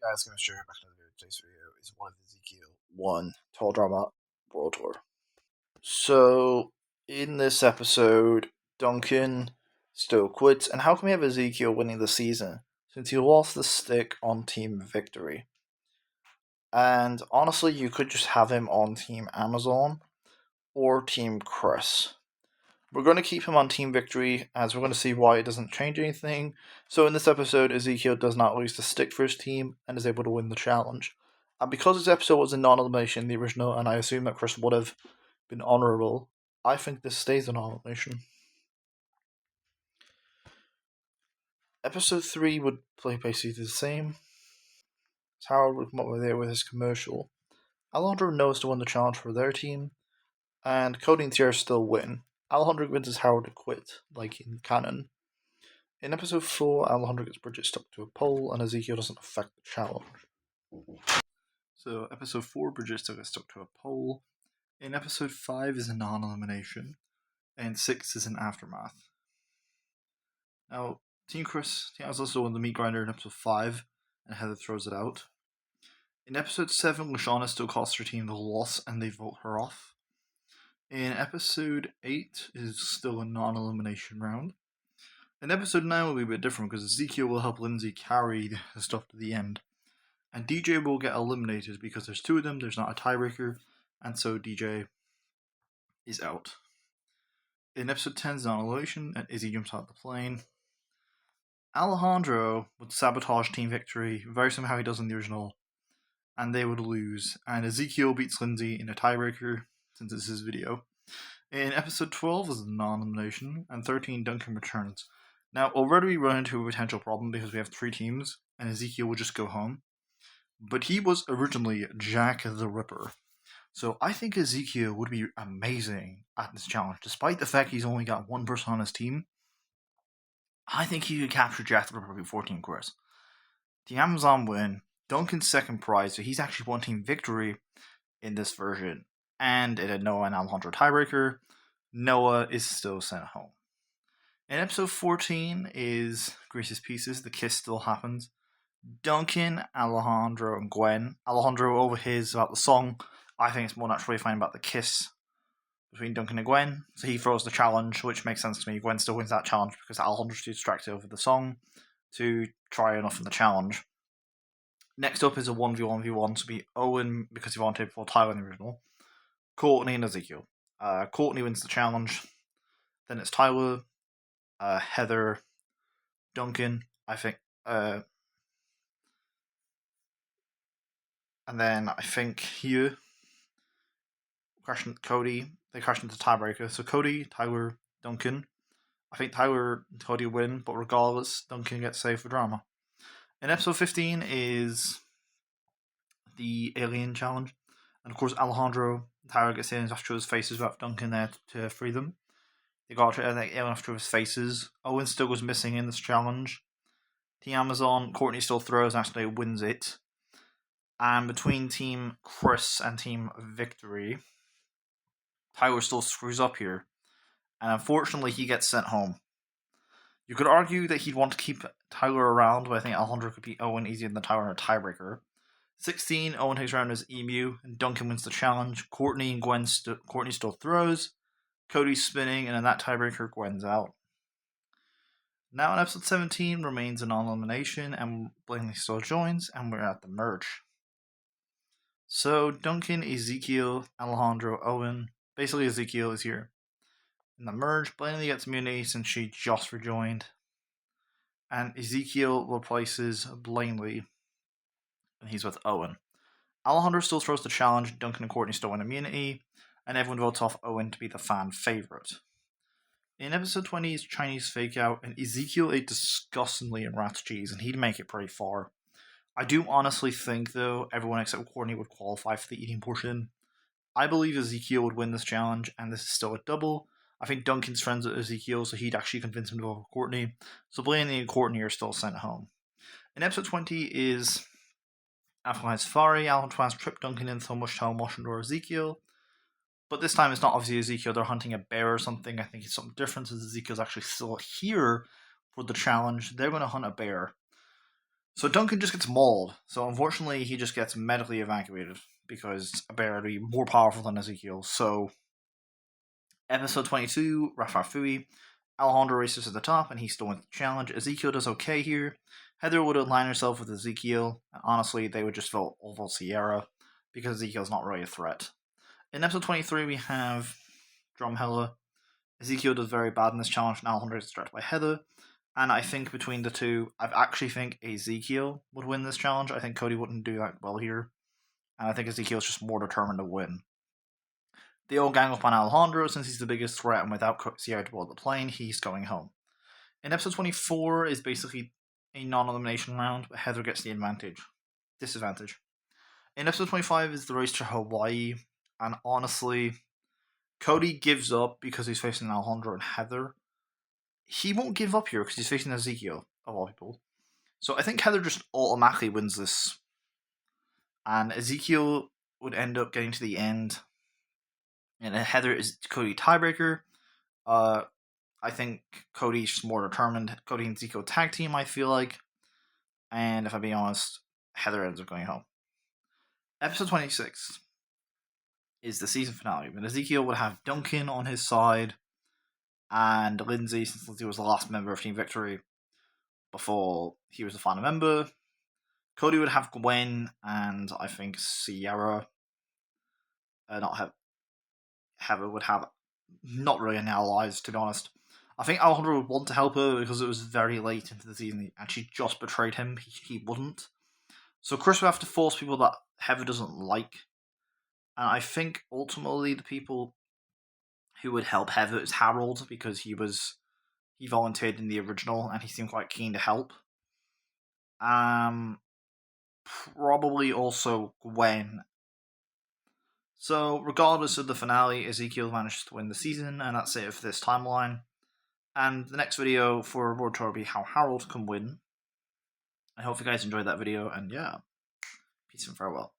Guys, gonna show you back another video. Today's video is one of the Ezekiel 1 Tall Drama World Tour. So, in this episode, Duncan still quits, and how can we have Ezekiel winning the season since he lost the stick on Team Victory? And honestly, you could just have him on Team Amazon or Team Chris. We're going to keep him on Team Victory as we're going to see why it doesn't change anything. So in this episode, Ezekiel does not lose the stick for his team and is able to win the challenge. And because this episode was a non-elimination in the original, and I assume that Chris would have been honourable, I think this stays a non-elimination. Episode 3 would play basically the same. Harold would come up with there with his commercial. Alejandro knows to win the challenge for their team, and Cody and Tierra still win. Alejandro convinces Harold to quit, like in canon. In episode 4, Alejandro gets Bridget stuck to a pole, and Ezekiel doesn't affect the challenge. So, episode 4, Bridget still gets stuck to a pole. In episode 5 is a non-elimination, and 6 is an aftermath. Now, Team has also won the meat grinder in episode 5, and Heather throws it out. In episode 7, Lashana still costs her team the loss, and they vote her off. In episode 8 is still a non-elimination round. In episode 9 will be a bit different because Ezekiel will help Lindsay carry the stuff to the end. And DJ will get eliminated because there's 2 of them, there's not a tiebreaker, and so DJ is out. In episode 10 is non-elimination, and Izzy jumps out the plane. Alejandro would sabotage Team Victory, very similar to how he does in the original, and they would lose. And Ezekiel beats Lindsay in a tiebreaker, since it's his video. In episode 12 is a non-elimination, and 13 Duncan returns. Now, already we run into a potential problem because we have 3 teams, and Ezekiel will just go home. But he was originally Jack the Ripper. So I think Ezekiel would be amazing at this challenge. Despite the fact he's only got 1 person on his team, I think he could capture Jack the Ripper before Team Chris. The Amazon win, Duncan's second prize, so he's actually won Team Victory in this version. And it had Noah and Alejandro tiebreaker. Noah is still sent home. In episode 14 is Grace's Pieces. The kiss still happens. Duncan, Alejandro, and Gwen. Alejandro over his about the song. I think it's more naturally fine about the kiss between Duncan and Gwen. So he throws the challenge, which makes sense to me. Gwen still wins that challenge because Alejandro's too distracted over the song to try enough in the challenge. Next up is a 1v1v1 to be Owen because he wanted before Tyler in the original. Courtney and Ezekiel. Courtney wins the challenge. Then it's Tyler, Heather, Duncan, I think, and then I think Hugh, Cody, they crash into tiebreaker. So Cody, Tyler, Duncan. I think Tyler and Cody win, but regardless, Duncan gets saved for drama. In episode 15 is the alien challenge. And of course, Alejandro and Tyler gets aliens after his faces without Duncan there to free them. They got the alien after his faces. Owen still goes missing in this challenge. Team Amazon, Courtney still throws and actually wins it. And between Team Chris and Team Victory, Tyler still screws up here. And unfortunately, he gets sent home. You could argue that he'd want to keep Tyler around, but I think Alejandro could beat Owen easier than Tyler in a tiebreaker. 16, Owen takes around as Emu, and Duncan wins the challenge. Courtney and Courtney still throws. Cody's spinning, and in that tiebreaker, Gwen's out. Now in episode 17 remains a non-elimination, and Blaney still joins, and we're at the merge. So Duncan, Ezekiel, Alejandro, Owen. Basically Ezekiel is here. In the merge, Blaney gets immunity since she just rejoined. And Ezekiel replaces Blaney, and he's with Owen. Alejandro still throws the challenge, Duncan and Courtney still win immunity, and everyone votes off Owen to be the fan favourite. In episode 20 is Chinese Fake Out, and Ezekiel ate disgustingly in rat's cheese, and he'd make it pretty far. I do honestly think, though, everyone except Courtney would qualify for the eating portion. I believe Ezekiel would win this challenge, and this is still a double. I think Duncan's friends with Ezekiel, so he'd actually convince him to vote for Courtney. So Blaney and Courtney are still sent home. In episode 20 is Alpha Safari. Alpha has tripped Duncan in so much time watching or Ezekiel. But this time it's not obviously Ezekiel, they're hunting a bear or something. I think it's something different since Ezekiel's actually still here for the challenge. They're going to hunt a bear. So Duncan just gets mauled. So unfortunately, he just gets medically evacuated because apparently more powerful than Ezekiel. So episode 22, Rafa Fui, Alejandro races to the top and he still wins the challenge. Ezekiel does okay here. Heather would align herself with Ezekiel. And honestly, they would just vote over Sierra because Ezekiel's not really a threat. In episode 23, we have Drumheller. Ezekiel does very bad in this challenge, and Alejandro is distracted by Heather. And I think between the two, I actually think Ezekiel would win this challenge. I think Cody wouldn't do that well here. And I think Ezekiel's just more determined to win. They all gang up on Alejandro since he's the biggest threat, and without Sierra to board the plane, he's going home. In episode 24 is basically a non-elimination round, but Heather gets the disadvantage. In episode 25 is the race to Hawaii, and honestly, Cody gives up because he's facing Alejandro and Heather. He won't give up here because he's facing Ezekiel, of all people. So I think Heather just automatically wins this. And Ezekiel would end up getting to the end. And Heather is Cody tiebreaker. I think Cody's just more determined. Cody and Ezekiel tag team, I feel like. And if I'm being honest, Heather ends up going home. Episode 26 is the season finale. But Ezekiel would have Duncan on his side. And Lindsay, since Lindsay was the last member of Team Victory before he was the final member. Cody would have Gwen and I think Sierra. Heather would have not really any allies, to be honest. I think Alejandro would want to help her because it was very late into the season and she just betrayed him. He wouldn't. So Chris would have to force people that Heather doesn't like. And I think ultimately the people who would help Heather is Harold because he volunteered in the original and he seemed quite keen to help. Probably also Gwen. So, regardless of the finale, Ezekiel managed to win the season, and that's it for this timeline. And the next video for World Tour will be how Harold can win. I hope you guys enjoyed that video, and yeah, peace and farewell.